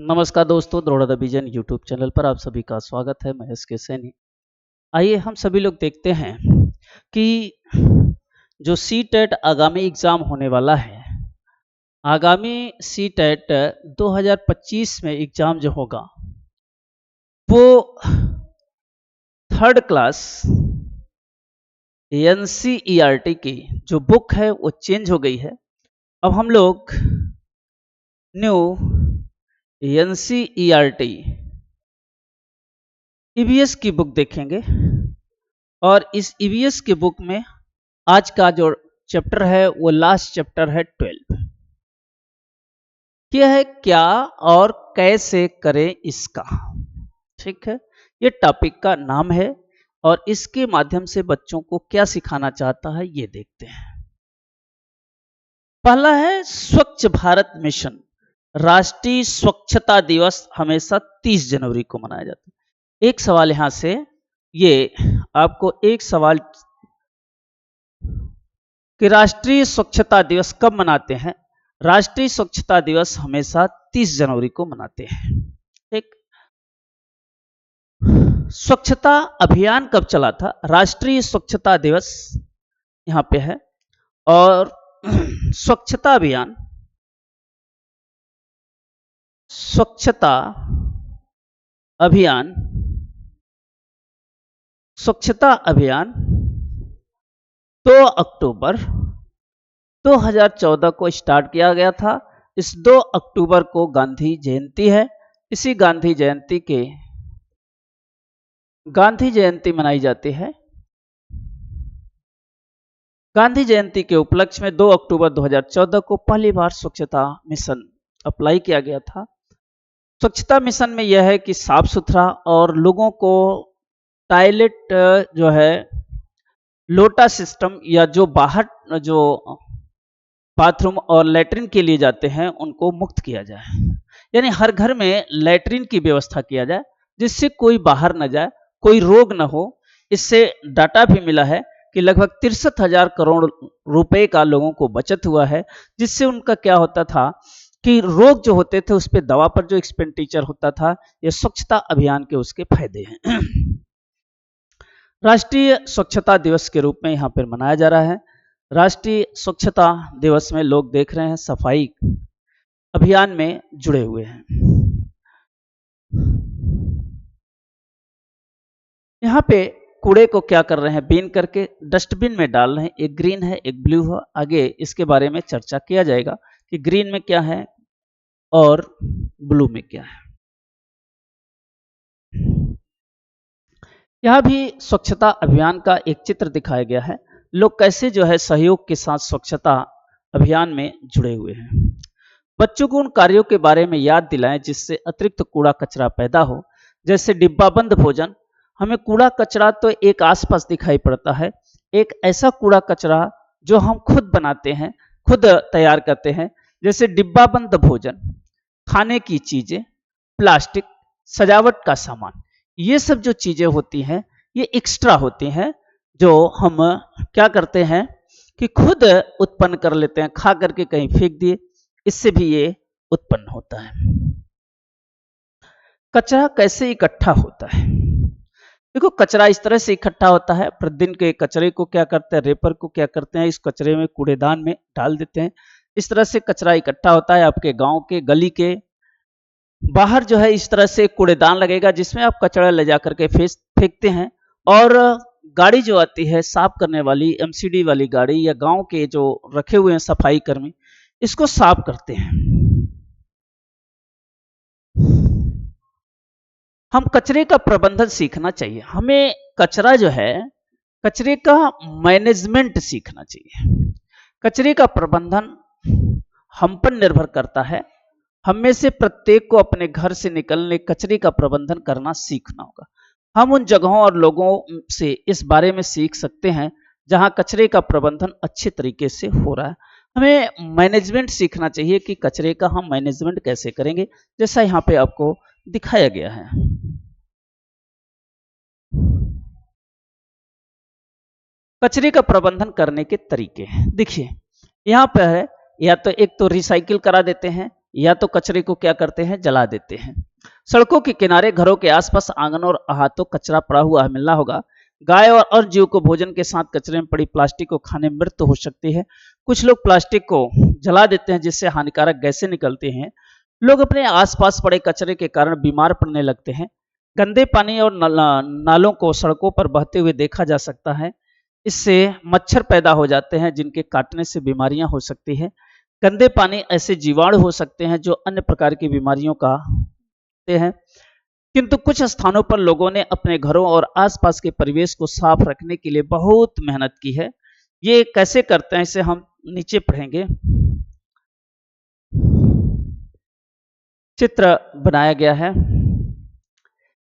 नमस्कार दोस्तों, द्रोड़ा the vision YouTube channel पर आप सभी का स्वागत है। मैं एसके सैनी। आइए हम सभी लोग देखते हैं कि जो सीटेट आगामी एग्जाम होने वाला है, आगामी सीटेट 2025 में एग्जाम जो होगा वो थर्ड क्लास एनसीईआरटी की जो बुक है वो चेंज हो गई है। अब हम लोग न्यू एनसीईआरटी ईवीएस की बुक देखेंगे और इस ईवीएस की बुक में आज का जो चैप्टर है वो लास्ट चैप्टर है 12। यह है क्या और कैसे करें इसका। ठीक है, ये टॉपिक का नाम है और इसके माध्यम से बच्चों को क्या सिखाना चाहता है ये देखते हैं। पहला है स्वच्छ भारत मिशन। राष्ट्रीय स्वच्छता दिवस हमेशा 30 जनवरी को मनाया जाता है। एक सवाल यहां से, ये आपको एक सवाल कि राष्ट्रीय स्वच्छता दिवस कब मनाते हैं। राष्ट्रीय स्वच्छता दिवस हमेशा 30 जनवरी को मनाते हैं। ठीक, स्वच्छता अभियान कब चला था? राष्ट्रीय स्वच्छता दिवस यहां पे है और स्वच्छता अभियान स्वच्छता अभियान 2 अक्टूबर 2014 को स्टार्ट किया गया था। इस 2 अक्टूबर को गांधी जयंती है। इसी गांधी जयंती मनाई जाती है। गांधी जयंती के उपलक्ष्य में 2 अक्टूबर 2014 को पहली बार स्वच्छता मिशन अप्लाई किया गया था। स्वच्छता मिशन में यह है कि साफ सुथरा और लोगों को टॉयलेट जो है लोटा सिस्टम या जो बाहर जो बाथरूम और लैट्रिन के लिए जाते हैं उनको मुक्त किया जाए, यानी हर घर में लैट्रिन की व्यवस्था किया जाए जिससे कोई बाहर न जाए, कोई रोग न हो। इससे डाटा भी मिला है कि लगभग 63,000 करोड़ रुपए का लोगों को बचत हुआ है, जिससे उनका क्या होता था कि रोग जो होते थे उस पर दवा पर जो एक्सपेंडिचर होता था, ये स्वच्छता अभियान के उसके फायदे हैं। राष्ट्रीय स्वच्छता दिवस के रूप में यहाँ पर मनाया जा रहा है। राष्ट्रीय स्वच्छता दिवस में लोग देख रहे हैं सफाई अभियान में जुड़े हुए हैं। यहाँ पे कूड़े को क्या कर रहे हैं, बीन करके डस्टबिन में डाल रहे हैं। एक ग्रीन है, एक ब्लू है। आगे इसके बारे में चर्चा किया जाएगा कि ग्रीन में क्या है और ब्लू में क्या है। यह भी स्वच्छता अभियान का एक चित्र दिखाया गया है। लोग कैसे जो है सहयोग के साथ स्वच्छता अभियान में जुड़े हुए हैं। बच्चों को उन कार्यों के बारे में याद दिलाएं जिससे अतिरिक्त कूड़ा कचरा पैदा हो, जैसे डिब्बाबंद भोजन। हमें कूड़ा कचरा तो एक आसपास दिखाई पड़ता है, एक ऐसा कूड़ा कचरा जो हम खुद बनाते हैं, खुद तैयार करते हैं, जैसे डिब्बाबंद भोजन, खाने की चीजें, प्लास्टिक, सजावट का सामान। ये सब जो चीजें होती हैं ये एक्स्ट्रा होती हैं जो हम क्या करते हैं कि खुद उत्पन्न कर लेते हैं, खा करके कहीं फेंक दिए, इससे भी ये उत्पन्न होता है। कचरा कैसे इकट्ठा होता है? देखो, कचरा इस तरह से इकट्ठा होता है। प्रतिदिन के कचरे को क्या करते हैं, रेपर को क्या करते हैं, इस कचरे में कूड़ेदान में डाल देते हैं। इस तरह से कचरा इकट्ठा होता है। आपके गांव के गली के बाहर जो है इस तरह से कूड़ेदान लगेगा जिसमें आप कचरा ले जाकर के फेंकते हैं और गाड़ी जो आती है साफ करने वाली, एमसीडी वाली गाड़ी या गांव के जो रखे हुए हैं सफाई कर्मी, इसको साफ करते हैं। हम कचरे का प्रबंधन सीखना चाहिए। हमें कचरा जो है, कचरे का मैनेजमेंट सीखना चाहिए। कचरे का प्रबंधन हम पर निर्भर करता है। हम में से प्रत्येक को अपने घर से निकलने कचरे का प्रबंधन करना सीखना होगा। हम उन जगहों और लोगों से इस बारे में सीख सकते हैं जहां कचरे का प्रबंधन अच्छे तरीके से हो रहा है। हमें मैनेजमेंट सीखना चाहिए कि कचरे का हम मैनेजमेंट कैसे करेंगे, जैसा यहाँ पे आपको दिखाया गया है। कचरे का प्रबंधन करने के तरीके हैं। देखिए यहाँ पर है, या तो एक तो रिसाइकिल करा देते हैं, या तो कचरे को क्या करते हैं, जला देते हैं। सड़कों के किनारे, घरों के आसपास, आंगन और अहातों कचरा पड़ा हुआ मिलना होगा। गाय और अन्य जीव को भोजन के साथ कचरे में पड़ी प्लास्टिक को खाने में मृत्यु हो सकती है। कुछ लोग प्लास्टिक को जला देते हैं जिससे हानिकारक गैसें निकलती हैं। लोग अपने आसपास पड़े कचरे के कारण बीमार पड़ने लगते हैं। गंदे पानी और नालों को सड़कों पर बहते हुए देखा जा सकता है। इससे मच्छर पैदा हो जाते हैं जिनके काटने से बीमारियां हो सकती है। गंदे पानी ऐसे जीवाणु हो सकते हैं जो अन्य प्रकार की बीमारियों का होते हैं। किंतु कुछ स्थानों पर लोगों ने अपने घरों और आसपास के परिवेश को साफ रखने के लिए बहुत मेहनत की है। ये कैसे करते हैं इसे हम नीचे पढ़ेंगे। चित्र बनाया गया है।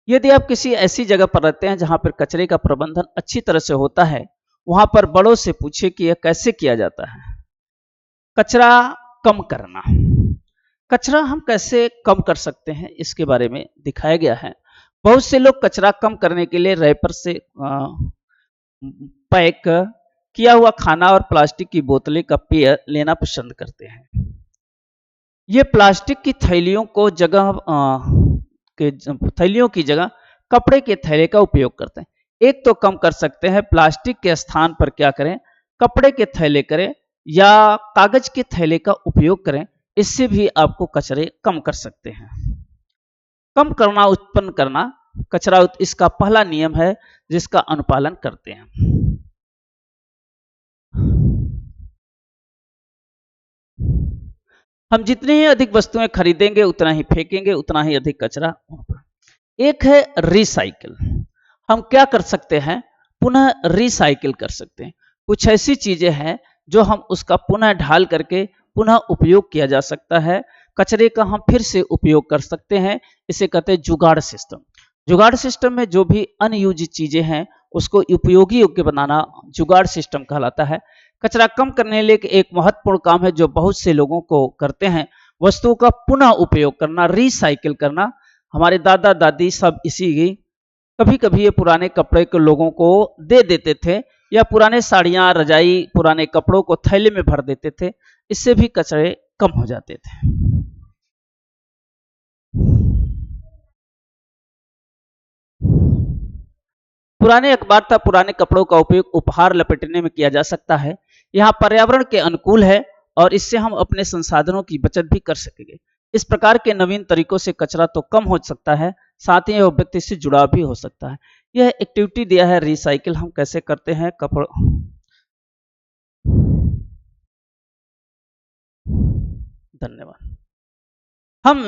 यदि आप किसी ऐसी जगह पर रहते हैं जहां पर कचरे का प्रबंधन अच्छी तरह से होता है, वहां पर बड़ों से पूछिए कि यह कैसे किया जाता है। कचरा कम करना। कचरा हम कैसे कम कर सकते हैं इसके बारे में दिखाया गया है। बहुत से लोग कचरा कम करने के लिए रैपर से पैक किया हुआ खाना और प्लास्टिक की बोतलें का पेय लेना पसंद करते हैं। ये प्लास्टिक की थैलियों की जगह कपड़े के थैले का उपयोग करते हैं। एक तो कम कर सकते हैं, प्लास्टिक के स्थान पर क्या करें, कपड़े के थैले करें या कागज के थैले का उपयोग करें। इससे भी आपको कचरे कम कर सकते हैं। कम करना, उत्पन्न करना कचरा, इसका पहला नियम है जिसका अनुपालन करते हैं। हम जितनी ही अधिक वस्तुएं खरीदेंगे उतना ही फेंकेंगे, उतना ही अधिक कचरा। एक है रिसाइकिल। हम क्या कर सकते हैं, पुनः रिसाइकिल कर सकते हैं। कुछ ऐसी चीजें हैं जो हम उसका पुनः ढाल करके पुनः उपयोग किया जा सकता है। कचरे का हम फिर से उपयोग कर सकते हैं। इसे कहते हैं जुगाड़ सिस्टम। जुगाड़ सिस्टम में जो भी अनयूजित चीजें हैं उसको उपयोगी योग्य बनाना जुगाड़ सिस्टम कहलाता है। कचरा कम करने के लिए एक महत्वपूर्ण काम है जो बहुत से लोगों को करते हैं, वस्तुओं का पुनः उपयोग करना, रिसाइकिल करना। हमारे दादा दादी सब इसी, कभी कभी ये पुराने कपड़े को लोगों को दे देते थे या पुराने साड़ियां, रजाई, पुराने कपड़ों को थैले में भर देते थे। इससे भी कचरे कम हो जाते थे। पुराने अखबार तथा पुराने कपड़ों का उपयोग उपहार लपेटने में किया जा सकता है। यहाँ पर्यावरण के अनुकूल है और इससे हम अपने संसाधनों की बचत भी कर सकेंगे। इस प्रकार के नवीन तरीकों से कचरा तो कम हो सकता है, साथ ही वह व्यक्ति से जुड़ाव भी हो सकता है। यह एक्टिविटी दिया है रिसाइकिल हम कैसे करते हैं। कपड़ धन्यवाद। हम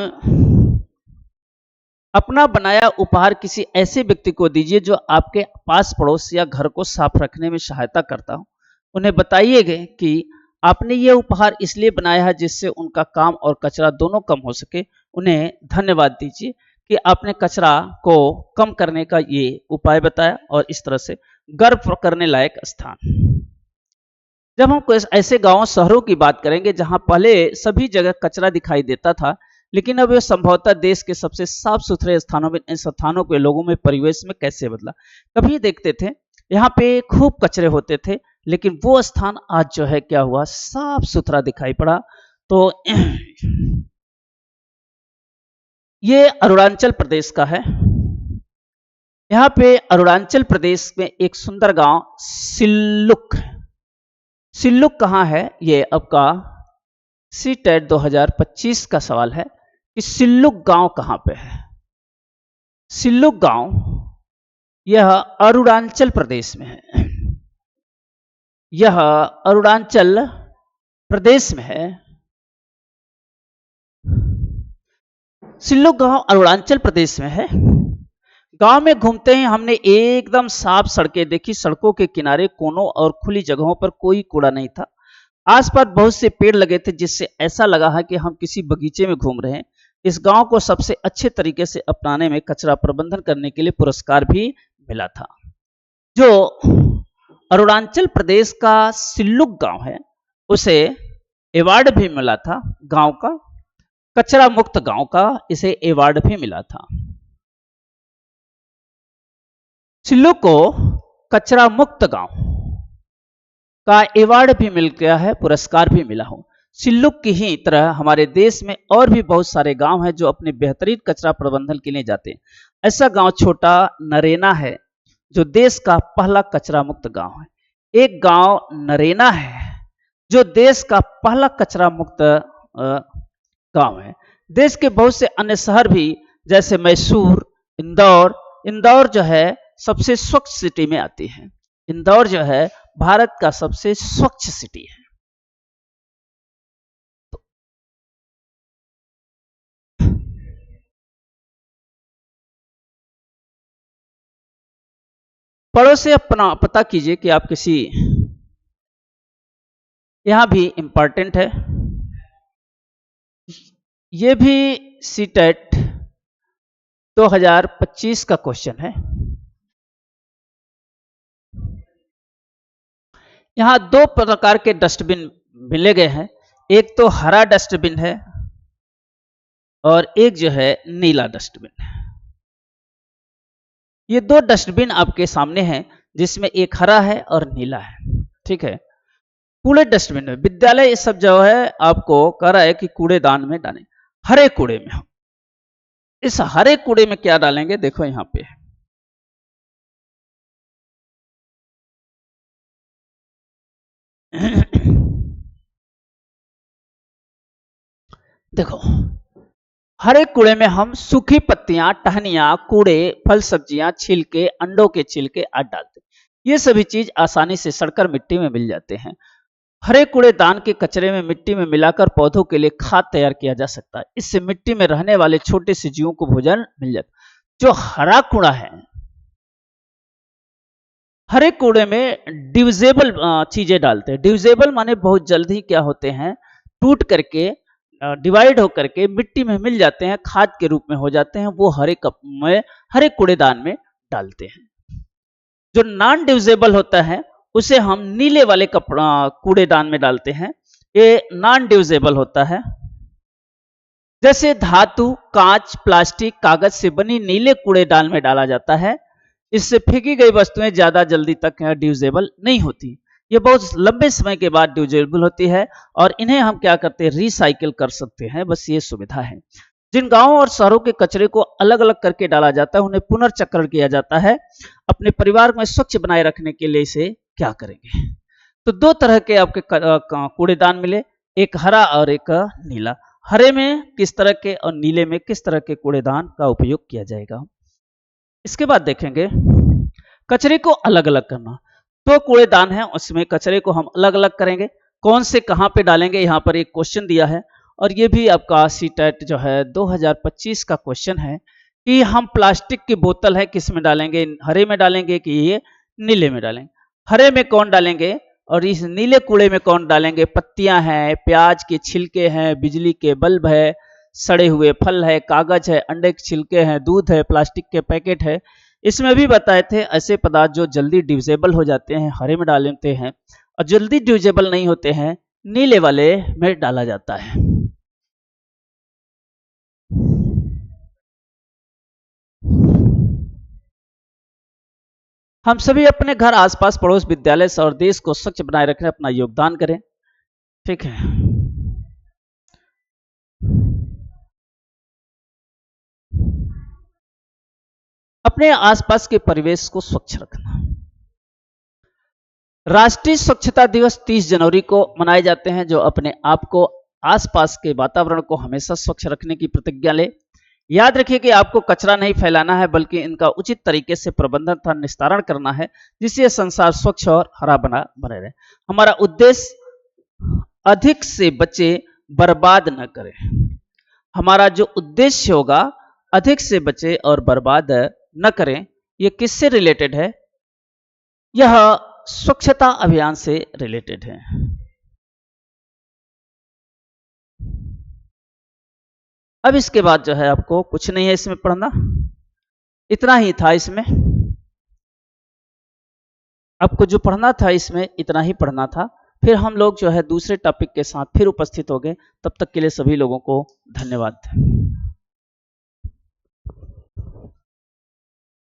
अपना बनाया उपहार किसी ऐसे व्यक्ति को दीजिए जो आपके पास पड़ोस या घर को साफ रखने में सहायता करता हो। उन्हें बताइएगा कि आपने ये उपहार इसलिए बनाया है जिससे उनका काम और कचरा दोनों कम हो सके। उन्हें धन्यवाद दीजिए कि आपने कचरा को कम करने का ये उपाय बताया और इस तरह से गर्व करने लायक स्थान। जब हम ऐसे गांवों, शहरों की बात करेंगे जहां पहले सभी जगह कचरा दिखाई देता था, लेकिन अब यह संभवतः देश के सबसे साफ सुथरे स्थानों में, इन स्थानों के लोगों में, परिवेश में कैसे बदला। कभी देखते थे यहाँ पे खूब कचरे होते थे, लेकिन वो स्थान आज जो है क्या हुआ, साफ सुथरा दिखाई पड़ा। तो ये अरुणाचल प्रदेश का है। यहाँ पे अरुणाचल प्रदेश में एक सुंदर गांव सिल्लुक। सिल्लुक कहाँ है, ये आपका CTET 2025 का सवाल है कि सिल्लुक गांव कहां पे है। सिल्लुक गांव यह अरुणाचल प्रदेश में है। यह अरुणाचल प्रदेश में है। सिल्लुक गांव अरुणाचल प्रदेश में है। गांव में घूमते ही हमने एकदम साफ सड़कें देखी। सड़कों के किनारे, कोनों और खुली जगहों पर कोई कूड़ा नहीं था। आसपास बहुत से पेड़ लगे थे जिससे ऐसा लगा है कि हम किसी बगीचे में घूम रहे हैं। इस गांव को सबसे अच्छे तरीके से अपनाने में कचरा प्रबंधन करने के लिए पुरस्कार भी मिला था। जो अरुणाचल प्रदेश का सिल्लुक गांव है उसे अवार्ड भी मिला था, गांव का कचरा मुक्त गांव का इसे अवार्ड भी मिला था। सिल्लुक को कचरा मुक्त गांव का अवार्ड भी मिल गया है, पुरस्कार भी मिला हो। सिल्लुक की ही तरह हमारे देश में और भी बहुत सारे गांव हैं जो अपने बेहतरीन कचरा प्रबंधन के लिए जाते हैं। ऐसा गांव छोटा नरेना है जो देश का पहला कचरा मुक्त गांव है। एक गांव नरेना है जो देश का पहला कचरा मुक्त गांव है। देश के बहुत से अन्य शहर भी जैसे मैसूर, इंदौर जो है सबसे स्वच्छ सिटी में आती है। इंदौर जो है भारत का सबसे स्वच्छ सिटी है। पड़ोस से अपना पता कीजिए कि आप किसी, यहां भी इंपॉर्टेंट है, ये भी सीटेट 2025 का क्वेश्चन है। यहां दो प्रकार के डस्टबिन मिले गए हैं, एक तो हरा डस्टबिन है और एक जो है नीला डस्टबिन है। ये दो डस्टबिन आपके सामने हैं जिसमें एक हरा है और नीला है। ठीक है, कूड़े डस्टबिन में विद्यालय ये सब जो है आपको कह रहा है कि कूड़ेदान में डालें। हरे कूड़े में, इस हरे कूड़े में क्या डालेंगे, देखो यहां पे देखो, हरे कूड़े में हम सूखी पत्तियां, टहनियां, कूड़े, फल सब्जियां, छिलके, अंडों के छिलके आदि डालते हैं। ये सभी चीज आसानी से सड़कर मिट्टी में मिल जाते हैं। हरे कूड़ेदान के कचरे में मिट्टी में मिलाकर पौधों के लिए खाद तैयार किया जा सकता है। इससे मिट्टी में रहने वाले छोटे से जीवों को भोजन मिल जाता है। जो हरा कूड़ा है, हरे कूड़े में डिविजेबल चीजें डालते हैं। डिविजेबल माने बहुत जल्दी क्या होते हैं, टूट करके डिवाइड होकर के मिट्टी में मिल जाते हैं, खाद के रूप में हो जाते हैं। वो हरे कप में, हरे कूड़ेदान में डालते हैं। जो नॉन डिविजेबल होता है उसे हम नीले वाले कपड़ा कूड़ेदान में डालते हैं। ये नॉन डिविजेबल होता है। जैसे धातु, कांच, प्लास्टिक, कागज से बनी नीले कूड़ेदान में डाला जाता है। इससे फेंकी गई वस्तुएं ज्यादा जल्दी तक डिविजेबल नहीं होती। ये बहुत लंबे समय के बाद डिविजेबल होती है और इन्हें हम क्या करते हैं, रिसाइकिल कर सकते हैं। बस ये सुविधा है। जिन गांवों और शहरों के कचरे को अलग अलग करके डाला जाता है उन्हें पुनर्चक्रण किया जाता है। अपने परिवार में स्वच्छ बनाए रखने के लिए इसे क्या करेंगे। तो दो तरह के आपके कूड़ेदान मिले, एक हरा और एक नीला। हरे में किस तरह के और नीले में किस तरह के कूड़ेदान का उपयोग किया जाएगा। इसके बाद देखेंगे कचरे को अलग अलग करना। तो कूड़ेदान है उसमें कचरे को हम अलग अलग करेंगे, कौन से कहां पे डालेंगे, यहां पर एक क्वेश्चन दिया है और ये भी आपका सीटेट जो है 2025 का क्वेश्चन है कि हम प्लास्टिक की बोतल है किस में डालेंगे, हरे में डालेंगे कि ये नीले में डालेंगे। हरे में कौन डालेंगे और इस नीले कूड़े में कौन डालेंगे, पत्तियां हैं, प्याज के छिलके हैं, बिजली के बल्ब है, सड़े हुए फल है, कागज है, अंडे के छिलके हैं, दूध है, प्लास्टिक के पैकेट है। इसमें भी बताए थे ऐसे पदार्थ जो जल्दी डिविजेबल हो जाते हैं हरे में डाल देते हैं और जल्दी डिविजेबल नहीं होते हैं नीले वाले में डाला जाता है। हम सभी अपने घर, आसपास, पड़ोस, विद्यालय और देश को स्वच्छ बनाए रखने अपना योगदान करें। ठीक है, अपने आसपास के परिवेश को स्वच्छ रखना। राष्ट्रीय स्वच्छता दिवस 30 जनवरी को मनाए जाते हैं जो अपने आप को, आसपास के वातावरण को हमेशा स्वच्छ रखने की प्रतिज्ञा ले। याद रखिए कि आपको कचरा नहीं फैलाना है बल्कि इनका उचित तरीके से प्रबंधन तथा निस्तारण करना है जिससे संसार स्वच्छ और हरा बना बने रहे। हमारा उद्देश्य अधिक से बचे, बर्बाद न करें। हमारा जो उद्देश्य होगा अधिक से बचे और बर्बाद न करें, ये किससे रिलेटेड है, यह स्वच्छता अभियान से रिलेटेड है। अब इसके बाद जो है आपको कुछ नहीं है इसमें पढ़ना, इतना ही था इसमें। आपको जो पढ़ना था इसमें इतना ही पढ़ना था। फिर हम लोग जो है दूसरे टॉपिक के साथ फिर उपस्थित हो गए। तब तक के लिए सभी लोगों को धन्यवाद।